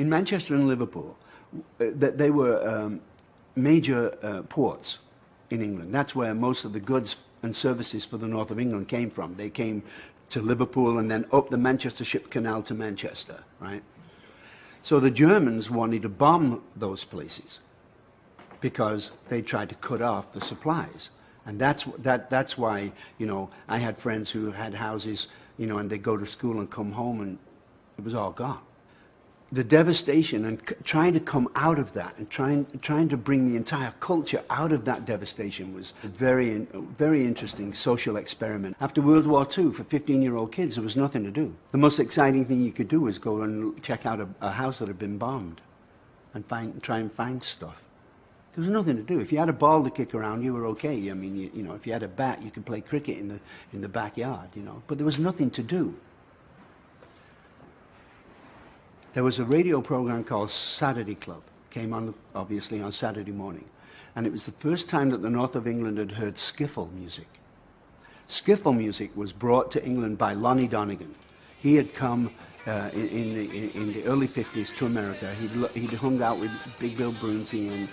In Manchester and Liverpool, they were major ports in England. That's where most of the goods and services for the north of England came from. They came to Liverpool and then up the Manchester Ship Canal to Manchester, right? So the Germans wanted to bomb those places because they tried to cut off the supplies. And that's why, you know, I had friends who had houses, you know, and they'd go to school and come home and it was all gone. The devastation and trying to come out of that and trying to bring the entire culture out of that devastation was a very interesting social experiment. After World War II, for 15-year-old kids, there was nothing to do. The most exciting thing you could do was go and check out a house that had been bombed and try and find stuff. There was nothing to do. If you had a ball to kick around, you were okay. I mean, you know, if you had a bat, you could play cricket in the backyard, you know. But there was nothing to do. There was a radio program called Saturday Club, came on obviously on Saturday morning, and it was the first time that the north of England had heard skiffle music. Skiffle music was brought to England by Lonnie Donegan. He had come in the early 50s to America. He'd hung out with Big Bill Brunsey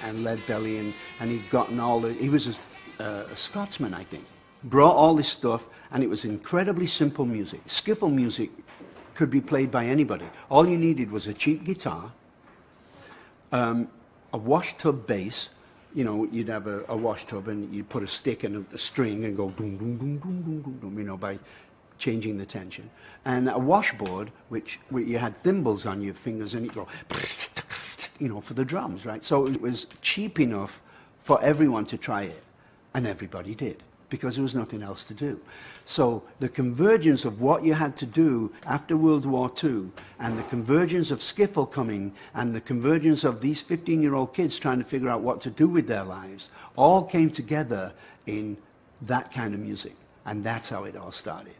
and Lead Belly, and he'd gotten all the, he was a Scotsman, I think. Brought all this stuff, and it was incredibly simple music. Skiffle music could be played by anybody. All you needed was a cheap guitar, a wash tub bass. You know, you'd have a wash tub and you'd put a stick and a string and go boom, boom, boom, boom, boom, boom, boom, you know, by changing the tension. And a washboard, where you had thimbles on your fingers and you'd go, you know, for the drums, right? So it was cheap enough for everyone to try it. And everybody did, because there was nothing else to do. So the convergence of what you had to do after World War II, and the convergence of skiffle coming, and the convergence of these 15-year-old kids trying to figure out what to do with their lives, all came together in that kind of music. And that's how it all started.